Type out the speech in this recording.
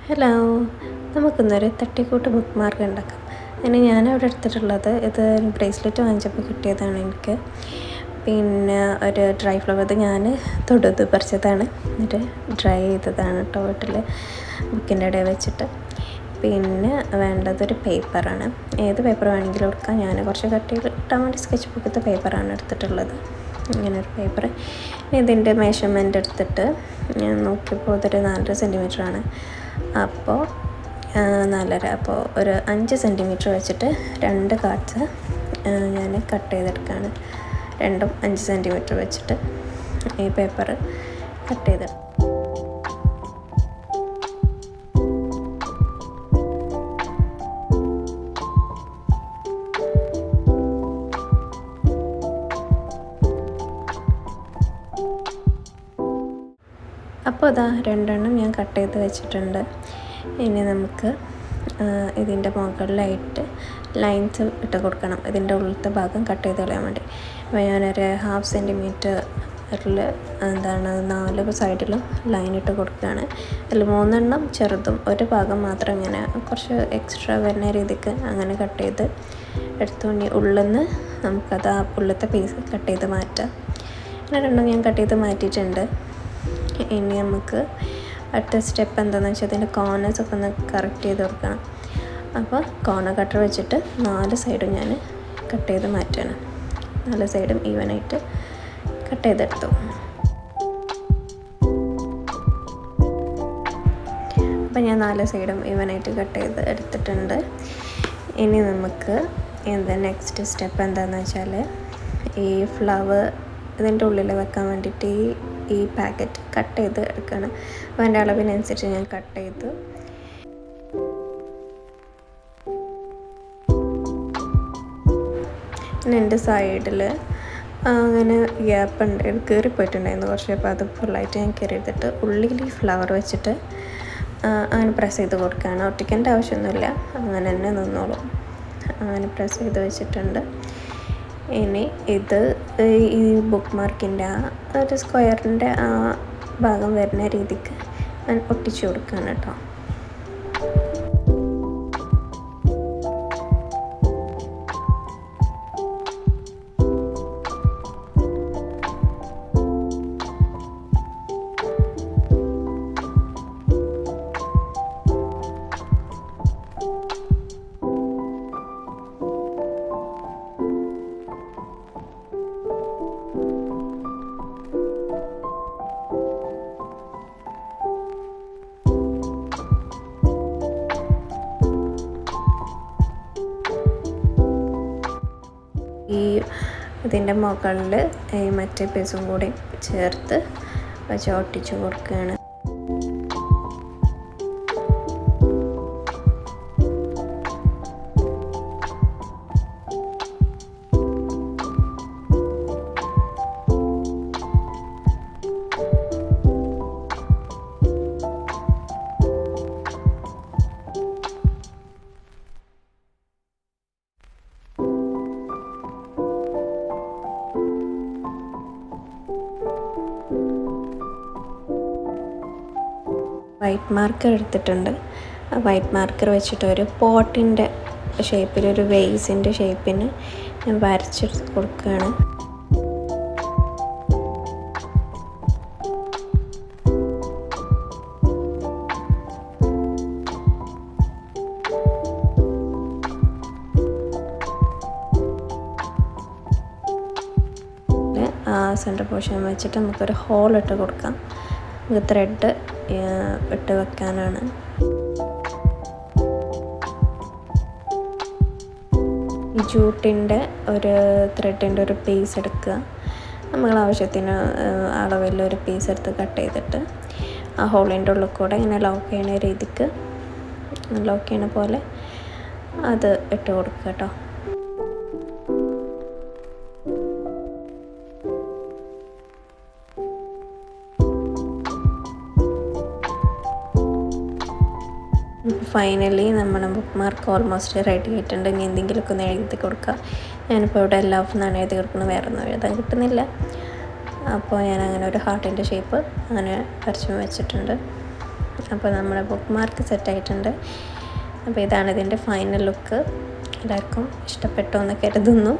Hello, നമുക്കിന്നൊരു തട്ടിക്കൂട്ട് book mark ഉണ്ടാക്കാം. അതിന് ഞാനവിടെ എടുത്തിട്ടുള്ളത് ഇത് ബ്രേസ്ലെറ്റ് വാങ്ങിച്ചപ്പോൾ കിട്ടിയതാണ് എനിക്ക്. പിന്നെ ഒരു ഡ്രൈ ഫ്ലവർ ഇത് ഞാൻ തൊടുത്ത് പറിച്ചതാണ്, എന്നിട്ട് ഡ്രൈ ചെയ്തതാണ് കേട്ടോ വീട്ടിൽ ബുക്കിൻ്റെ ഇടയിൽ വെച്ചിട്ട്. പിന്നെ വേണ്ടതൊരു പേപ്പറാണ്. ഏത് പേപ്പർ വേണമെങ്കിലും എടുക്കാം. ഞാൻ കുറച്ച് കട്ടിയിൽ ഇട്ടാൻ വേണ്ടി സ്കെച്ച് ബുക്കത്തെ പേപ്പറാണ് എടുത്തിട്ടുള്ളത്. ഇങ്ങനൊരു പേപ്പർ. ഇതിൻ്റെ മെഷർമെൻ്റ് എടുത്തിട്ട് ഞാൻ നോക്കിയപ്പോൾ ഇതൊരു 4 സെൻറ്റിമീറ്ററാണ്. അപ്പോൾ 4.5, അപ്പോൾ ഒരു 5 സെൻറ്റിമീറ്റർ വെച്ചിട്ട് 2 കാർഡ്സ് ഞാൻ കട്ട് ചെയ്തെടുക്കുകയാണ്. 2ഉം 5 സെൻറ്റിമീറ്റർ വെച്ചിട്ട് ഈ പേപ്പർ കട്ട് ചെയ്തെടുക്കും. അപ്പോൾ അതാ 2 എണ്ണം ഞാൻ കട്ട് ചെയ്ത് വെച്ചിട്ടുണ്ട്. ഇനി നമുക്ക് ഇതിൻ്റെ മുകളിലായിട്ട് ലൈൻസ് ഇട്ട് കൊടുക്കണം. ഇതിൻ്റെ ഉള്ളിലത്തെ ഭാഗം കട്ട് ചെയ്ത് കളയാൻ വേണ്ടി. അപ്പോൾ ഞാനൊരു 1/2 സെൻറ്റിമീറ്ററിൽ 4 സൈഡിലും ലൈൻ ഇട്ട് കൊടുക്കുകയാണ്. അതിൽ 3 എണ്ണം ചെറുതും ഒരു ഭാഗം മാത്രം ഇങ്ങനെ കുറച്ച് എക്സ്ട്രാ വരുന്ന രീതിക്ക് അങ്ങനെ കട്ട് ചെയ്ത് എടുത്തു. ഉള്ളിൽ നിന്ന് നമുക്കത് ആ ഉള്ളിലത്തെ പീസ് കട്ട് ചെയ്ത് മാറ്റാം. അങ്ങനെ 2 ഞാൻ കട്ട് ചെയ്ത് മാറ്റിയിട്ടുണ്ട്. ഇനി നമുക്ക് അടുത്ത സ്റ്റെപ്പ് എന്താണെന്ന് വെച്ചാൽ അതിൻ്റെ കോർണേഴ്സൊക്കെ ഒന്ന് കറക്റ്റ് ചെയ്ത് കൊടുക്കണം. അപ്പോൾ കോർണർ കട്ടർ വെച്ചിട്ട് 4 സൈഡും ഞാൻ കട്ട് ചെയ്ത് മാറ്റണം. 4 സൈഡും ഈവനായിട്ട് കട്ട് ചെയ്തെടുത്തു. അപ്പോൾ ഞാൻ 4 സൈഡും ഈവനായിട്ട് കട്ട് ചെയ്ത് എടുത്തിട്ടുണ്ട്. ഇനി നമുക്ക് നെക്സ്റ്റ് സ്റ്റെപ്പ് എന്താണെന്ന് വെച്ചാൽ ഈ ഫ്ലവർ ഇതിൻ്റെ ഉള്ളിൽ വെക്കാൻ വേണ്ടിയിട്ട് ഈ പാക്കറ്റ് കട്ട് ചെയ്ത് എടുക്കണം. അപ്പോൾ എൻ്റെ അളവിനനുസരിച്ച് ഞാൻ കട്ട് ചെയ്തു. പിന്നെ എൻ്റെ സൈഡിൽ അങ്ങനെ ഗ്യാപ്പ് ഉണ്ട്, കീറിപ്പോയിട്ടുണ്ടായിരുന്നു കുറച്ച്. അപ്പോൾ അത് ഫുള്ളായിട്ട് ഞാൻ കീറിയെടുത്തിട്ട് ഉള്ളിൽ ഈ ഫ്ലവർ വെച്ചിട്ട് അങ്ങനെ പ്രസ് ചെയ്ത് കൊടുക്കുകയാണ്. ഒട്ടിക്കേണ്ട ആവശ്യമൊന്നുമില്ല, അങ്ങനെ തന്നെ നിന്നോളും. അങ്ങനെ പ്രസ് ചെയ്ത് വെച്ചിട്ടുണ്ട്. ഇനി ഇത് ഈ ബുക്ക് മാർക്കിൻ്റെ ഒരു സ്ക്വയറിൻ്റെ ആ ഭാഗം വരുന്ന രീതിക്ക് ഞാൻ ഒട്ടിച്ചു കൊടുക്കുകയാണ് കേട്ടോ. ഈ ഇതിൻ്റെ മുകളിൽ ഈ മറ്റേ പീസും കൂടി ചേർത്ത് വെച്ച് ഒട്ടിച്ചു കൊടുക്കുകയാണ്. വൈറ്റ് മാർക്കർ എടുത്തിട്ടുണ്ട്. ആ വൈറ്റ് മാർക്കർ വെച്ചിട്ട് ഒരു പോട്ടിൻ്റെ ഷേപ്പിൽ, ഒരു വെയ്സിൻ്റെ ഷേപ്പിന് ഞാൻ വരച്ചെടുത്ത് കൊടുക്കുകയാണ്. ആ സെൻറ്റർ പോർഷൻ വെച്ചിട്ട് നമുക്കൊരു ഹോൾ ഇട്ട് കൊടുക്കാം. നമുക്ക് ത്രെഡ് ഇട്ട് വെക്കാനാണ്. ഈ ജൂട്ടിൻ്റെ ഒരു ത്രെഡിൻ്റെ ഒരു പീസ് എടുക്കുക. നമ്മൾ ആവശ്യത്തിന് അളവിലൊരു പീസ് എടുത്ത് കട്ട് ചെയ്തിട്ട് ആ ഹോളിൻ്റെ ഉള്ളിൽ കൂടെ ഇങ്ങനെ ലോക്ക് ചെയ്യണ രീതിക്ക്, ലോക്ക് ചെയ്യണ പോലെ അത് ഇട്ട് കൊടുക്കുക കേട്ടോ. ഫൈനലി നമ്മുടെ ബുക്ക് മാർക്ക് ഓൾമോസ്റ്റ് റെഡി ആയിട്ടുണ്ട്. ഇനി എന്തെങ്കിലുമൊക്കെ ഒന്ന് എഴുതി കൊടുക്കുക. ഞാനിപ്പോൾ ഇവിടെ ലവ് എന്നാണ് എഴുതി കൊടുക്കുന്നത്, വേറെ ഒന്നും എഴുതാൻ കിട്ടുന്നില്ല. അപ്പോൾ ഞാൻ അങ്ങനെ ഒരു ഹാർട്ടിൻ്റെ ഷേപ്പ് അങ്ങനെ വരച്ച് വെച്ചിട്ടുണ്ട്. അപ്പോൾ നമ്മുടെ ബുക്ക് മാർക്ക് സെറ്റായിട്ടുണ്ട്. അപ്പോൾ ഇതാണ് ഇതിൻ്റെ ഫൈനൽ ലുക്ക്. എല്ലാവർക്കും ഇഷ്ടപ്പെട്ടു എന്ന് കരുതുന്നു.